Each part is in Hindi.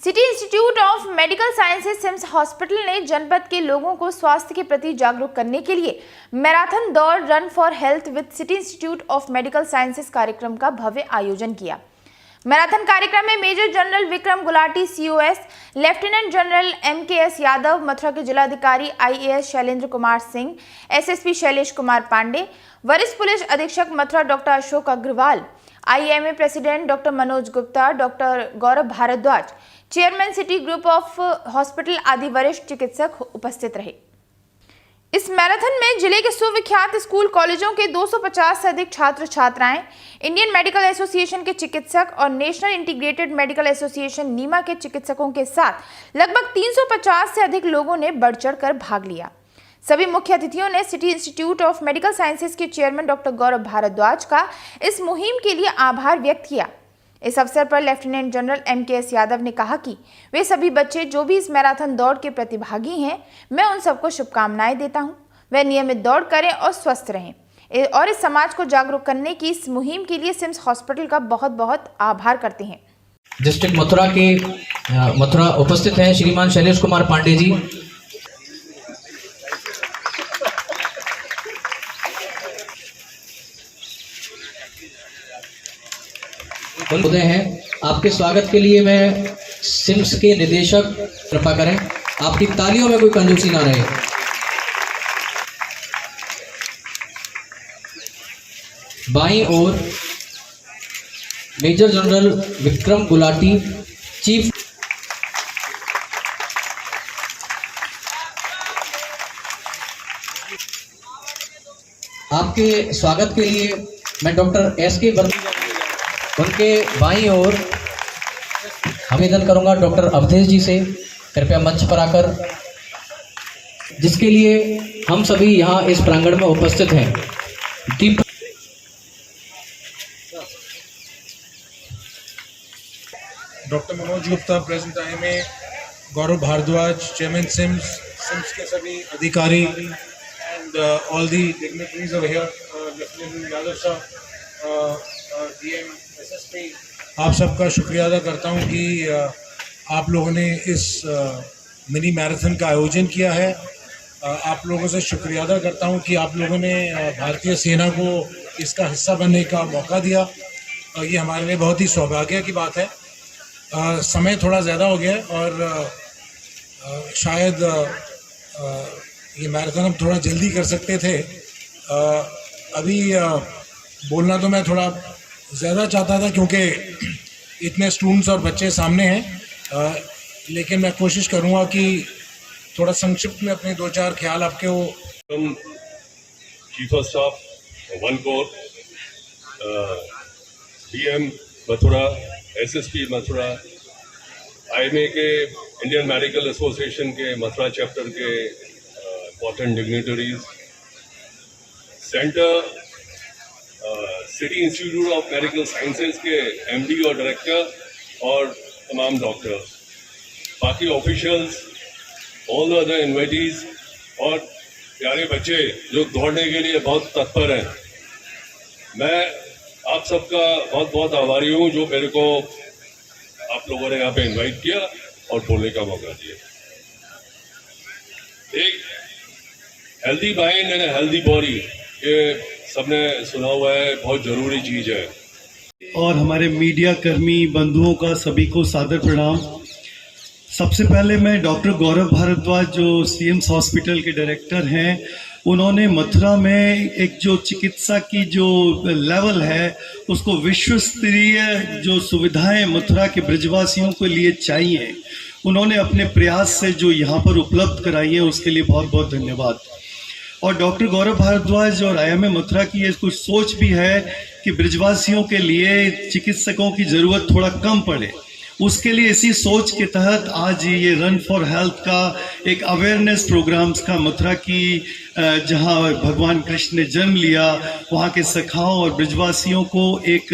City institute of medical sciences CIMS hospital ने जनपद के लोगों को स्वास्थ्य के प्रति जागरूक करने के लिए मैराथन दौड़ run for health with city institute of medical sciences कार्यक्रम का भव्य आयोजन किया। मैराथन कार्यक्रम में major general Vikram Gulati COS, lieutenant general MKS Yadav, Mathura के जिलाधिकारी IAS शैलेंद्र कुमार सिंह, SSP शैलेश कुमार पांडे, वरिष्ठ पुलिस अधीक्षक Mathura doctor Ashok Agarwal, IMA president doctor Manoj Gupta, doctor Gaurav Bhardwaj, chairman city group of hospital आदि वरिष्ठ चिकित्सक उपस्थित रहे। इस मैराथन में जिले के सुविख्यात स्कूल कॉलेजों के 250 से अधिक छात्र छात्राएं, इंडियन मेडिकल एसोसिएशन के चिकित्सक और नेशनल इंटीग्रेटेड मेडिकल एसोसिएशन नीमा के चिकित्सकों के साथ लगभग 350 से अधिक लोगों ने बढ़ चढ़कर भाग लिया। सभी मुख्य अतिथियों ने city institute of medical sciences के चेयरमैन डॉक्टर गौरव भारद्वाज का इस मुहिम के लिए आभार व्यक्त किया। इस अवसर पर लेफ्टिनेंट जनरल MKS यादव ने कहा कि वे सभी बच्चे जो भी इस मैराथन दौड़ के प्रतिभागी हैं, मैं उन सबको शुभकामनाएं देता हूं। वे नियमित दौड़ करें और स्वस्थ रहें और इस समाज को जागरूक करने की इस मुहिम के लिए सिम्स हॉस्पिटल का बहुत बहुत आभार करते हैं। डिस्ट्रिक्ट मथुरा उपस्थित हैं श्रीमान शैलेश कुमार पांडे जी। बोलते हैं आपके स्वागत के लिए मैं सिम्स के निदेशक कृपा करें, आपकी तालियों में कोई कंजूसी ना रहे। बाईं ओर major general Vikram Gulati, chief. आपके स्वागत के लिए मैं डॉक्टर SK वर्मा, उनके बाईं ओर आवेदन करूंगा डॉक्टर अवधेश जी से कृपया मंच पर आकर, जिसके लिए हम सभी यहाँ इस प्रांगण में उपस्थित हैं। Doctor Manoj Gupta, president IMA, गौरव भारद्वाज, चेयरमैन सिम्स के सभी अधिकारी and all the dignitaries over here, lieutenant Yadav साहब, DM, SSP, आप सबका शुक्रिया अदा करता हूं कि आप लोगों ने इस मिनी मैराथन का आयोजन किया है। आप लोगों से शुक्रिया अदा करता हूं कि आप लोगों ने भारतीय सेना को इसका हिस्सा बनने का मौका दिया। ये हमारे लिए बहुत ही सौभाग्य की बात है। समय थोड़ा ज़्यादा हो गया और शायद ये मैराथन हम थोड़ा जल्दी कर सकते थे। अभी बोलना तो मैं थोड़ा ज़्यादा चाहता था क्योंकि इतने स्टूडेंट्स और बच्चे सामने हैं, लेकिन मैं कोशिश करूँगा कि थोड़ा संक्षिप्त में अपने 2-4 ख्याल आपके वो। Chief of staff 1 core, DM Mathura, SSP Mathura, IMA के इंडियन मेडिकल एसोसिएशन के मथुरा चैप्टर के important dignitaries, centre city institute of medical sciences के MD और डायरेक्टर और तमाम डॉक्टर्स, बाकी officials, all the other invitees और प्यारे बच्चे जो दौड़ने के लिए बहुत तत्पर हैं। मैं आप सबका बहुत बहुत आभारी हूँ जो मेरे को आप लोगों ने यहाँ पे इनवाइट किया और बोलने का मौका दिया। एक healthy mind and healthy body, ये सबने सुना हुआ है, बहुत जरूरी चीज है। और हमारे मीडिया कर्मी बंधुओं का सभी को सादर प्रणाम। सबसे पहले मैं डॉक्टर गौरव भारद्वाज जो सिम्स हॉस्पिटल के डायरेक्टर हैं, उन्होंने मथुरा में एक जो चिकित्सा की जो लेवल है उसको विश्व स्तरीय जो सुविधाएं मथुरा के ब्रजवासियों के लिए चाहिए, उन्होंने अपने प्रयास से जो यहाँ पर उपलब्ध कराई है उसके लिए बहुत बहुत धन्यवाद। और डॉक्टर गौरव भारद्वाज और IMA मथुरा की ये कुछ सोच भी है कि ब्रजवासियों के लिए चिकित्सकों की ज़रूरत थोड़ा कम पड़े। उसके लिए इसी सोच के तहत आज ये रन फॉर हेल्थ का एक अवेयरनेस प्रोग्राम्स का मथुरा की जहां भगवान कृष्ण ने जन्म लिया वहां के सखाओं और ब्रजवासियों को एक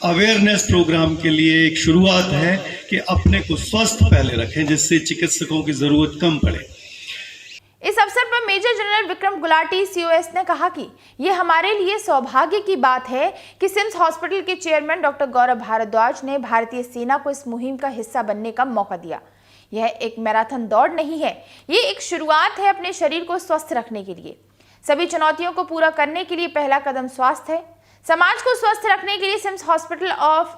अवेयरनेस प्रोग्राम के लिए एक शुरुआत है कि अपने को स्वस्थ पहले रखें जिससे चिकित्सकों की ज़रूरत कम पड़े। इस अवसर पर major general Vikram Gulati COS ने कहा कि ये हमारे लिए सौभाग्य की बात है कि सिम्स हॉस्पिटल के चेयरमैन डॉक्टर गौरव भारद्वाज ने भारतीय सेना को इस मुहिम का हिस्सा बनने का मौका दिया। यह एक मैराथन दौड़ नहीं है, ये एक शुरुआत है अपने शरीर को स्वस्थ रखने के लिए। सभी चुनौतियों को पूरा करने के लिए पहला कदम स्वास्थ्य है। समाज को स्वस्थ रखने के लिए सिम्स हॉस्पिटल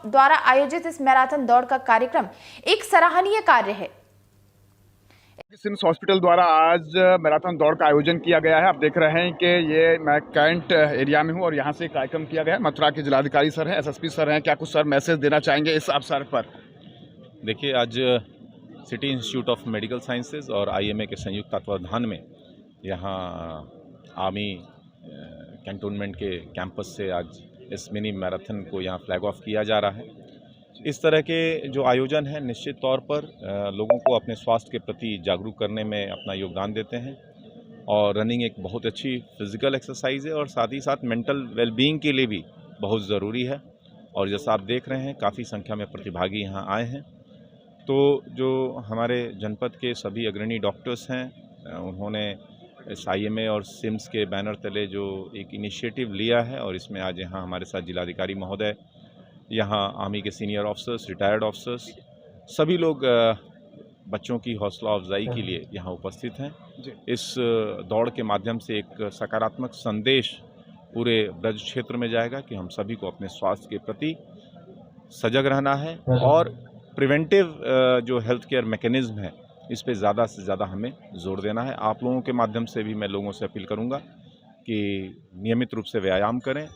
द्वारा आयोजित इस मैराथन दौड़ का कार्यक्रम एक सराहनीय कार्य है। सिम्स हॉस्पिटल द्वारा आज मैराथन दौड़ का आयोजन किया गया है। आप देख रहे हैं कि ये मैं कैंट एरिया में हूँ और यहाँ से कार्यक्रम किया गया है। मथुरा के जिलाधिकारी सर हैं, एसएसपी सर हैं, क्या कुछ सर मैसेज देना चाहेंगे इस अवसर पर? देखिए, आज city institute of medical sciences और आईएमए के संयुक्त तत्वावधान में यहाँ आर्मी कैंटोनमेंट के कैंपस से आज इस मिनी मैराथन को यहाँ फ्लैग ऑफ किया जा रहा है। इस तरह के जो आयोजन हैं निश्चित तौर पर लोगों को अपने स्वास्थ्य के प्रति जागरूक करने में अपना योगदान देते हैं और रनिंग एक बहुत अच्छी फिज़िकल एक्सरसाइज है और साथ ही साथ मेंटल वेलबींग के लिए भी बहुत ज़रूरी है। और जैसा आप देख रहे हैं काफ़ी संख्या में प्रतिभागी यहाँ आए हैं। तो जो हमारे जनपद के सभी अग्रणी डॉक्टर्स हैं उन्होंने इस आईएमए और सिम्स के बैनर तले जो एक इनिशिएटिव लिया है और इसमें आज यहाँ हमारे साथ जिलाधिकारी महोदय, यहाँ आर्मी के सीनियर ऑफिसर्स, रिटायर्ड ऑफिसर्स, सभी लोग बच्चों की हौसला अफजाई के लिए यहाँ उपस्थित हैं। इस दौड़ के माध्यम से एक सकारात्मक संदेश पूरे ब्रज क्षेत्र में जाएगा कि हम सभी को अपने स्वास्थ्य के प्रति सजग रहना है और प्रिवेंटिव जो हेल्थ केयर मैकेनिज्म है इस पे ज़्यादा से ज़्यादा हमें जोर देना है। आप लोगों के माध्यम से भी मैं लोगों से अपील करूँगा कि नियमित रूप से व्यायाम करें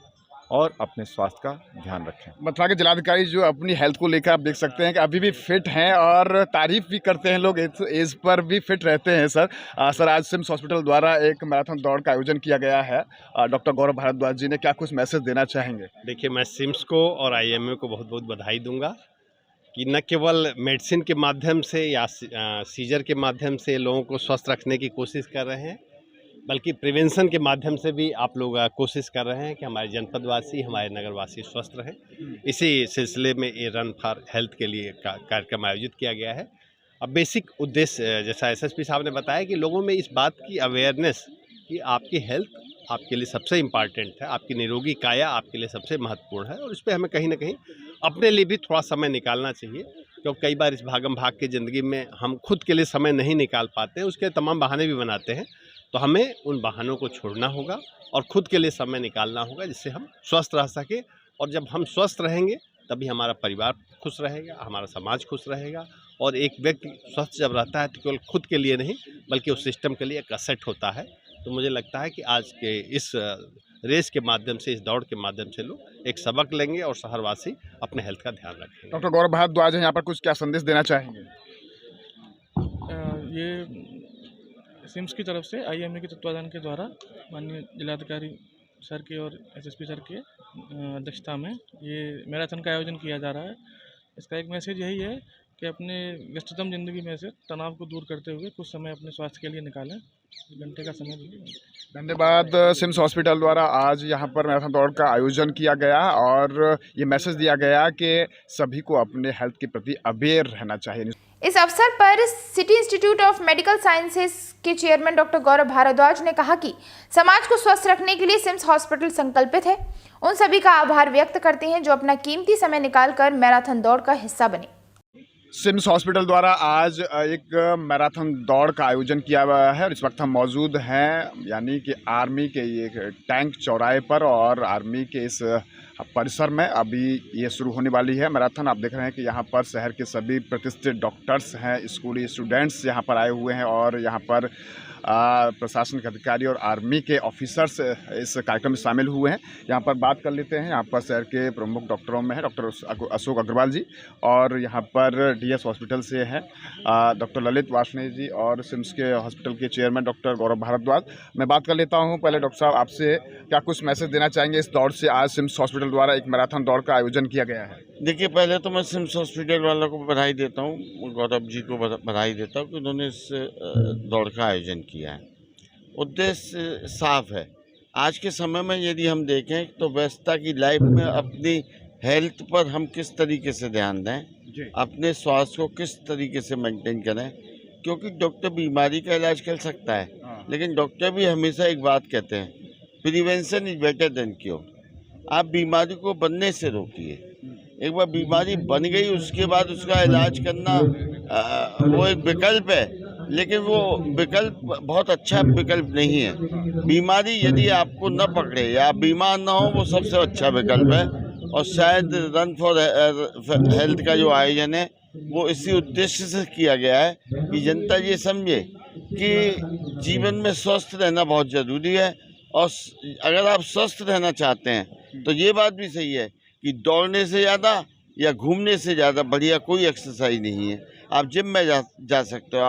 और अपने स्वास्थ्य का ध्यान रखें। मथुरा के जिलाधिकारी जो अपनी हेल्थ को लेकर आप देख सकते हैं कि अभी भी फिट हैं और तारीफ भी करते हैं, लोग एज पर भी फिट रहते हैं। सर आज सिम्स हॉस्पिटल द्वारा एक मैराथन दौड़ का आयोजन किया गया है। डॉक्टर गौरव भारद्वाज जी ने क्या कुछ मैसेज देना चाहेंगे? देखिए, मैं सिम्स को और आईएमए को बहुत बहुत बधाई दूंगा कि न केवल मेडिसिन के माध्यम से या सीजर के माध्यम से लोगों को स्वस्थ रखने की कोशिश कर रहे हैं, बल्कि प्रिवेंशन के माध्यम से भी आप लोग कोशिश कर रहे हैं कि हमारे जनपदवासी, हमारे नगरवासी स्वस्थ रहें। इसी सिलसिले में ये रन फॉर हेल्थ के लिए कार्यक्रम आयोजित किया गया है। अब बेसिक उद्देश्य जैसा एसएसपी साहब ने बताया कि लोगों में इस बात की अवेयरनेस कि आपकी हेल्थ आपके लिए सबसे इम्पॉर्टेंट है, आपकी निरोगी काया आपके लिए सबसे महत्वपूर्ण है और इस पर हमें कहीं ना कहीं अपने लिए भी थोड़ा समय निकालना चाहिए, क्योंकि कई बार इस भागम भाग की ज़िंदगी में हम खुद के लिए समय नहीं निकाल पाते हैं, उसके तमाम बहाने भी बनाते हैं। तो हमें उन बहानों को छोड़ना होगा और खुद के लिए समय निकालना होगा जिससे हम स्वस्थ रह सकें। और जब हम स्वस्थ रहेंगे तभी हमारा परिवार खुश रहेगा, हमारा समाज खुश रहेगा। और एक व्यक्ति स्वस्थ जब रहता है तो केवल खुद के लिए नहीं बल्कि उस सिस्टम के लिए एक असेट होता है। तो मुझे लगता है कि आज के इस रेस के माध्यम से, इस दौड़ के माध्यम से लोग एक सबक लेंगे और शहरवासी अपने हेल्थ का ध्यान रखेंगे। डॉक्टर गौरव भारद्वाज यहाँ पर कुछ क्या संदेश देना चाहेंगे? ये सिम्स की तरफ से आईएमए के तत्वाधान के द्वारा माननीय जिलाधिकारी सर के और एसएसपी सर के अध्यक्षता में ये मैराथन का आयोजन किया जा रहा है। इसका एक मैसेज यही है कि अपने व्यस्ततम ज़िंदगी में से तनाव को दूर करते हुए कुछ समय अपने स्वास्थ्य के लिए निकालें, घंटे का समय दीजिए। धन्यवाद। सिम्स हॉस्पिटल द्वारा आज यहाँ पर मैराथन दौड़ का आयोजन किया गया और ये मैसेज दिया गया कि सभी को अपने हेल्थ के प्रति अवेयर रहना चाहिए। इस अवसर पर city institute of medical sciences के चेयरमैन डॉक्टर गौरव भारद्वाज ने कहा कि समाज को स्वस्थ रखने के लिए सिम्स हॉस्पिटल संकल्पित है। उन सभी का आभार व्यक्त करते हैं जो अपना कीमती समय निकालकर मैराथन दौड़ का हिस्सा बने। सिम्स हॉस्पिटल द्वारा आज एक मैराथन दौड़ का आयोजन किया हुआ है और इस वक्त हम मौजूद हैं यानी कि आर्मी के ये टैंक चौराहे पर और आर्मी के इस परिसर में अभी ये शुरू होने वाली है मैराथन। आप देख रहे हैं कि यहाँ पर शहर के सभी प्रतिष्ठित डॉक्टर्स हैं, स्कूली स्टूडेंट्स यहाँ पर आए हुए हैं और यहाँ पर प्रशासन के अधिकारी और आर्मी के ऑफिसर्स इस कार्यक्रम में शामिल हुए हैं। यहाँ पर बात कर लेते हैं, यहाँ पर शहर के प्रमुख डॉक्टरों में है डॉक्टर अशोक अग्रवाल जी और यहाँ पर डीएस हॉस्पिटल से हैं डॉक्टर ललित वार्ष्णेय जी और सिम्स के हॉस्पिटल के चेयरमैन डॉक्टर गौरव भारद्वाज। मैं बात कर लेता हूँ पहले डॉक्टर साहब आपसे, क्या कुछ मैसेज देना चाहेंगे इस दौड़ से? आज सिम्स हॉस्पिटल द्वारा एक मैराथन दौड़ का आयोजन किया गया है। देखिए, पहले तो मैं सिम्स हॉस्पिटल वालों को बधाई देता हूँ, गौरव जी को बधाई देता हूँ कि उन्होंने इस दौड़ का आयोजन किया है। उद्देश्य साफ है। आज के समय में यदि हम देखें तो व्यस्तता की लाइफ में अपनी हेल्थ पर हम किस तरीके से ध्यान दें, अपने स्वास्थ्य को किस तरीके से मेंटेन करें, क्योंकि डॉक्टर बीमारी का इलाज कर सकता है लेकिन डॉक्टर भी हमेशा एक बात कहते हैं, prevention is better than cure. आप बीमारी को बनने से रोकिए। एक बार बीमारी बन गई उसके बाद उसका इलाज करना वो एक विकल्प है, लेकिन वो विकल्प बहुत अच्छा विकल्प नहीं है। बीमारी यदि आपको न पकड़े या आप बीमार ना हो, वो सबसे अच्छा विकल्प है। और शायद रन फॉर हेल्थ का जो आयोजन है वो इसी उद्देश्य से किया गया है कि जनता ये समझे कि जीवन में स्वस्थ रहना बहुत ज़रूरी है। और अगर आप स्वस्थ रहना चाहते हैं तो ये बात भी सही है कि दौड़ने से ज़्यादा या घूमने से ज़्यादा बढ़िया कोई एक्सरसाइज नहीं है। आप जिम में जा सकते हो,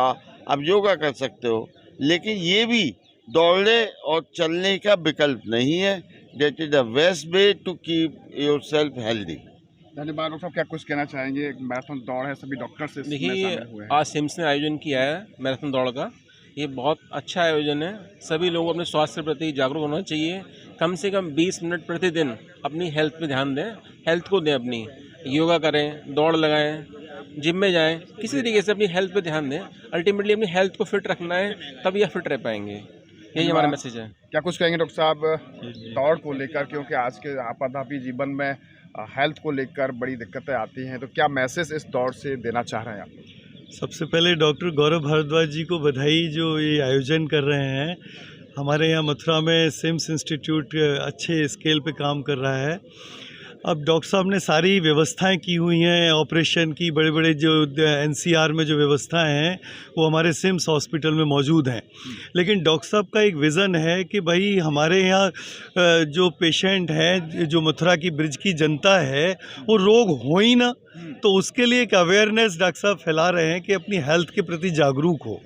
आप योगा कर सकते हो, लेकिन ये भी दौड़ने और चलने का विकल्प नहीं है। That is the best way to keep yourself healthy. धन्यवाद डॉक्टर साहब, क्या कुछ कहना चाहेंगे? एक मैराथन दौड़ है, सभी डॉक्टर से देखिए, आज सिम्स ने आयोजन किया है मैराथन दौड़ का। ये बहुत अच्छा आयोजन है। सभी लोगों को अपने स्वास्थ्य के प्रति जागरूक होना चाहिए। कम से कम 20 मिनट प्रतिदिन अपनी हेल्थ पे ध्यान दें, हेल्थ को दें अपनी। योगा करें, दौड़ लगाएं, जिम में जाएं, किसी तरीके से अपनी हेल्थ पे ध्यान दें। अल्टीमेटली अपनी हेल्थ को फिट रखना है, तब यह फिट रह पाएंगे। यही हमारा मैसेज है। क्या कुछ कहेंगे डॉक्टर साहब दौड़ को लेकर, क्योंकि आज के आपाधापी जीवन में हेल्थ को लेकर बड़ी दिक्कतें आती हैं, तो क्या मैसेज इस दौड़ से देना चाह रहे हैं आप? सबसे पहले डॉक्टर गौरव भारद्वाज जी को बधाई, जो ये आयोजन कर रहे हैं। हमारे यहाँ मथुरा में सिम्स इंस्टीट्यूट अच्छे स्केल पे काम कर रहा है। अब डॉक्टर साहब ने सारी व्यवस्थाएं की हुई हैं, ऑपरेशन की बड़े बड़े जो एनसीआर में जो व्यवस्थाएं हैं वो हमारे सिम्स हॉस्पिटल में मौजूद हैं। लेकिन डॉक्टर साहब का एक विज़न है कि भाई हमारे यहाँ जो पेशेंट हैं, जो मथुरा की ब्रिज की जनता है, वो रोग हो ही ना, तो उसके लिए एक अवेयरनेस डॉक्टर साहब फैला रहे हैं कि अपनी हेल्थ के प्रति जागरूक हो,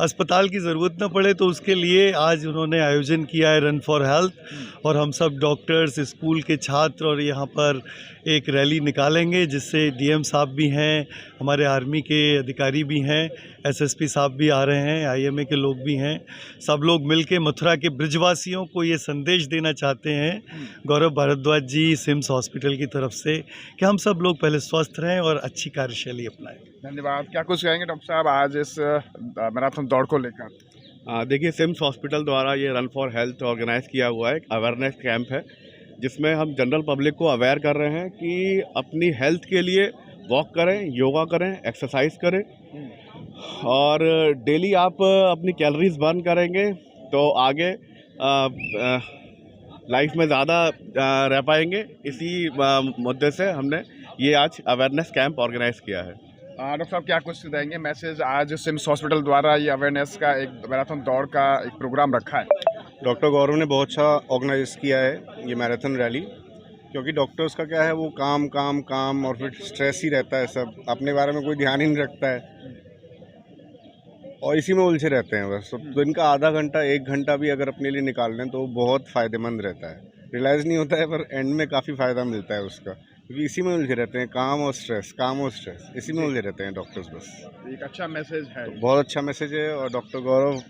अस्पताल की ज़रूरत ना पड़े। तो उसके लिए आज उन्होंने आयोजन किया है रन फॉर हेल्थ, और हम सब डॉक्टर्स, स्कूल के छात्र और यहाँ पर एक रैली निकालेंगे, जिससे डीएम साहब भी हैं, हमारे आर्मी के अधिकारी भी हैं, एसएसपी साहब भी आ रहे हैं, आईएमए के लोग भी हैं। सब लोग मिलके मथुरा के ब्रिजवासियों को ये संदेश देना चाहते हैं गौरव भारद्वाज जी सिम्स हॉस्पिटल की तरफ से, कि हम सब लोग पहले स्वस्थ रहें और अच्छी कार्यशैली अपनाएं। धन्यवाद। क्या कुछ कहेंगे डॉक्टर साहब आज इस मैराथन दौड़ को लेकर? देखिए, सिम्स हॉस्पिटल द्वारा ये रन फॉर हेल्थ ऑर्गेनाइज किया हुआ है, एक अवेयरनेस कैंप है, जिसमें हम जनरल पब्लिक को अवेयर कर रहे हैं कि अपनी हेल्थ के लिए वॉक करें, योगा करें, एक्सरसाइज करें, और डेली आप अपनी कैलोरीज बर्न करेंगे तो आगे लाइफ में ज़्यादा रह पाएंगे। इसी मुद्दे से हमने ये आज अवेयरनेस कैंप ऑर्गेनाइज किया है। डॉक्टर साहब क्या कुछ देंगे मैसेज? आज सिम्स हॉस्पिटल द्वारा ये अवेयरनेस का एक मैराथन दौड़ का एक प्रोग्राम रखा है। डॉक्टर गौरव ने बहुत अच्छा ऑर्गेनाइज किया है ये मैराथन रैली, क्योंकि डॉक्टर्स का क्या है, वो काम काम काम और फिर स्ट्रेस ही रहता है, सब अपने बारे में कोई ध्यान ही नहीं रखता है और इसी में उलझे रहते हैं बस। तो दिन का आधा घंटा 1 घंटा भी अगर अपने लिए निकाल लें तो वो बहुत फ़ायदेमंद रहता है। रियलाइज़ नहीं होता है पर एंड में काफ़ी फ़ायदा मिलता है उसका, क्योंकि इसी में उलझे रहते हैं, काम और स्ट्रेस, इसी में उलझे रहते हैं डॉक्टर्स बस। एक अच्छा मैसेज है, तो बहुत अच्छा मैसेज है, और डॉक्टर गौरव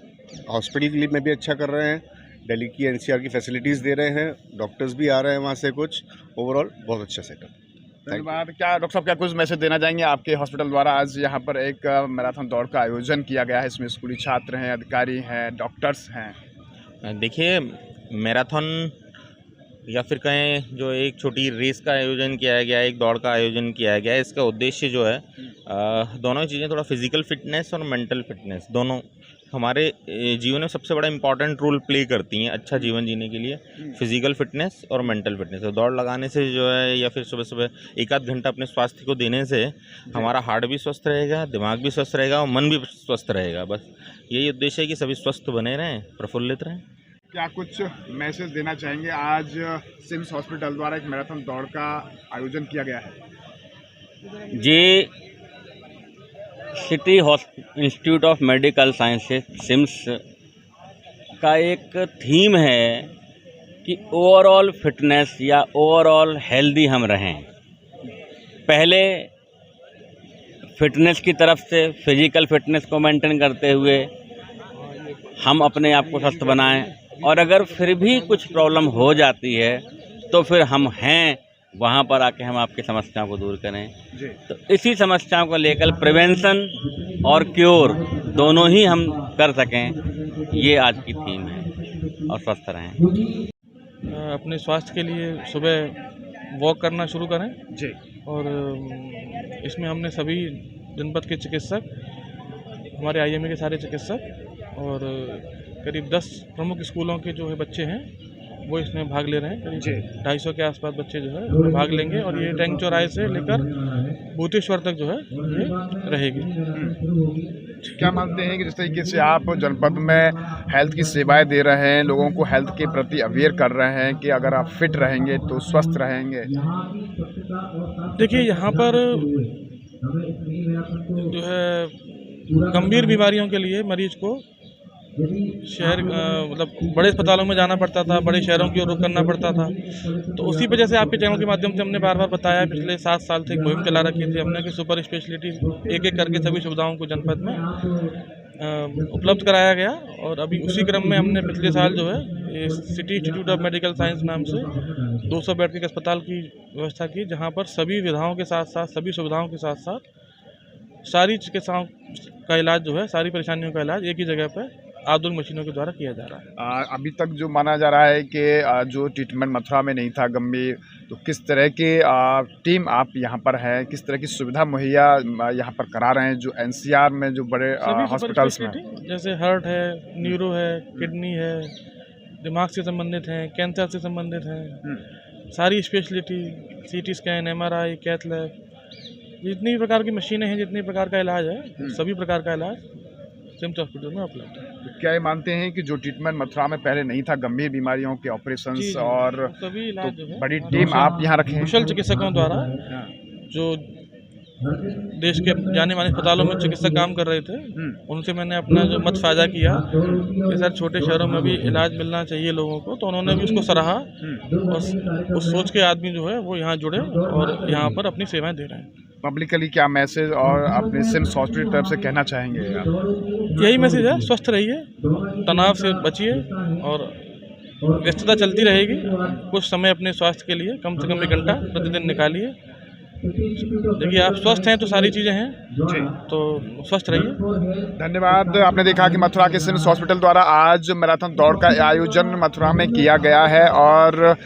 हॉस्पिटल के लिए में भी अच्छा कर रहे हैं, दिल्ली की एनसीआर की फैसिलिटीज़ दे रहे हैं, डॉक्टर्स भी आ रहे हैं वहाँ से कुछ। ओवरऑल बहुत अच्छा सेटअप। धन्यवाद। क्या डॉक्टर साहब क्या कुछ मैसेज देना चाहेंगे? आपके हॉस्पिटल द्वारा आज यहाँ पर एक मैराथन दौड़ का आयोजन किया गया है, इसमें स्कूली छात्र हैं, अधिकारी हैं, डॉक्टर्स हैं। देखिए, मैराथन या फिर कहें जो एक छोटी रेस का आयोजन किया गया है, एक दौड़ का आयोजन किया गया है, इसका उद्देश्य जो है दोनों चीज़ें, थोड़ा फिजिकल फिटनेस और मेंटल फिटनेस, दोनों हमारे जीवन में सबसे बड़ा इंपॉर्टेंट रोल प्ले करती हैं अच्छा जीवन जीने के लिए, फिजिकल फिटनेस और मेंटल फिटनेस। तो दौड़ लगाने से जो है, या फिर सुबह सुबह 1 आध घंटा अपने स्वास्थ्य को देने से हमारा हार्ट भी स्वस्थ रहेगा, दिमाग भी स्वस्थ रहेगा और मन भी स्वस्थ रहेगा। बस यही उद्देश्य है कि सभी स्वस्थ बने रहें, प्रफुल्लित रहें। क्या कुछ मैसेज देना चाहेंगे? आज सिम्स हॉस्पिटल द्वारा एक मैराथन दौड़ का आयोजन किया गया है। जी, city institute of medical sciences CIMS का एक थीम है कि ओवरऑल फिटनेस या ओवरऑल हेल्दी हम रहें। पहले फिटनेस की तरफ से फिजिकल फिटनेस को मेंटेन करते हुए हम अपने आप को स्वस्थ बनाएं, और अगर फिर भी कुछ प्रॉब्लम हो जाती है तो फिर हम हैं वहाँ पर आके हम आपकी समस्याओं को दूर करें। तो इसी समस्याओं को लेकर प्रिवेंशन और क्योर दोनों ही हम कर सकें, ये आज की थीम है। और स्वस्थ रहें। अपने स्वास्थ्य के लिए सुबह वॉक करना शुरू करें जी। और इसमें हमने सभी जनपद के चिकित्सक, हमारे आईएमए के सारे चिकित्सक और करीब 10 प्रमुख स्कूलों के जो है बच्चे हैं वो इसमें भाग ले रहे हैं। करीब 250 के आसपास बच्चे जो है इसमें भाग लेंगे और ये टैंक चौराहे से लेकर भूतेश्वर तक जो है ये रहेगी। क्या मानते हैं कि जिस तरीके से आप जनपद में हेल्थ की सेवाएं दे रहे हैं, लोगों को हेल्थ के प्रति अवेयर कर रहे हैं कि अगर आप फिट रहेंगे तो स्वस्थ रहेंगे? देखिए, यहाँ पर जो है गंभीर बीमारियों के लिए मरीज को शहर मतलब बड़े अस्पतालों में जाना पड़ता था, बड़े शहरों की ओर रुख करना पड़ता था। तो उसी वजह से आपके चैनल के माध्यम से हमने बार बार बताया, पिछले 7 साल से एक मुहिम चला रखी थी हमने कि सुपर स्पेशलिटी एक एक करके सभी सुविधाओं को जनपद में उपलब्ध कराया गया। और अभी उसी क्रम में हमने पिछले साल जो है ये city institute of medical science नाम से 200 बेड के अस्पताल की व्यवस्था की, जहाँ पर सभी विधाओं के साथ साथ सभी सुविधाओं के साथ साथ सारी चिकित्साओं का इलाज जो है, सारी परेशानियों का इलाज एक ही जगह पर आधुनिक मशीनों के द्वारा किया जा रहा है। अभी तक जो माना जा रहा है कि जो ट्रीटमेंट मथुरा में नहीं था गंभीर, तो किस तरह की टीम आप यहाँ पर है, किस तरह की सुविधा मुहैया यहाँ पर करा रहे हैं जो एनसीआर में जो बड़े हॉस्पिटल्स में, जैसे हार्ट है, न्यूरो है, किडनी है, दिमाग से संबंधित हैं, कैंसर से संबंधित हैं, सारी speciality, CT scan, MRI, cath lab, जितनी प्रकार की मशीनें हैं, जितनी प्रकार का इलाज है, सभी प्रकार का इलाज सिम्स हॉस्पिटल में उपलब्ध है। तो क्या ये मानते हैं कि जो ट्रीटमेंट मथुरा में पहले नहीं था, गंभीर बीमारियों के ऑपरेशंस और सभी इलाज जो है बड़ी टीम आप यहाँ रखें कुशल चिकित्सकों द्वारा, जो देश के जाने माने अस्पतालों में चिकित्सक काम कर रहे थे, उनसे मैंने अपना जो मत साझा किया कि सर छोटे शहरों में भी इलाज मिलना चाहिए लोगों को, तो उन्होंने भी उसको सराहा और उस सोच के आदमी जो है वो यहाँ जुड़े और यहाँ पर अपनी सेवाएं दे रहे हैं। पब्लिकली क्या मैसेज और अपने सिम्स हॉस्पिटल की तरफ से कहना चाहेंगे? यही मैसेज है, स्वस्थ रहिए, तनाव से बचिए और व्यस्तता चलती रहेगी, कुछ समय अपने स्वास्थ्य के लिए कम से कम 1 घंटा प्रतिदिन निकालिए। देखिए, आप स्वस्थ हैं तो सारी चीज़ें हैं जी, तो स्वस्थ रहिए। धन्यवाद। आपने देखा कि मथुरा के सिम्स हॉस्पिटल द्वारा आज मैराथन दौड़ का आयोजन मथुरा में किया गया है और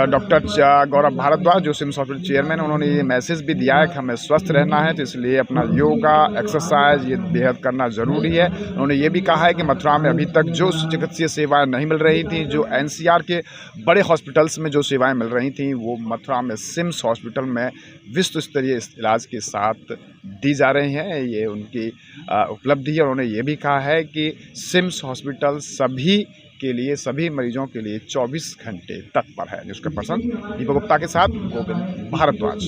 डॉक्टर गौरव भारद्वाज जो सिम्स हॉस्पिटल चेयरमैन, उन्होंने ये मैसेज भी दिया है कि हमें स्वस्थ रहना है, तो इसलिए अपना योगा, एक्सरसाइज ये बेहद करना ज़रूरी है। उन्होंने ये भी कहा है कि मथुरा में अभी तक जो चिकित्सीय सेवाएँ नहीं मिल रही थी, जो एनसीआर के बड़े हॉस्पिटल्स में जो सेवाएँ मिल रही थी, वो मथुरा में सिम्स हॉस्पिटल में विश्व स्तरीय इलाज के साथ दी जा रही हैं। ये उनकी उपलब्धि है। उन्होंने ये भी कहा है कि सिम्स हॉस्पिटल सभी के लिए, सभी मरीजों के लिए 24 घंटे तत्पर है। न्यूज़ पर्सन दीपक गुप्ता के साथ गोविंद भारद्वाज।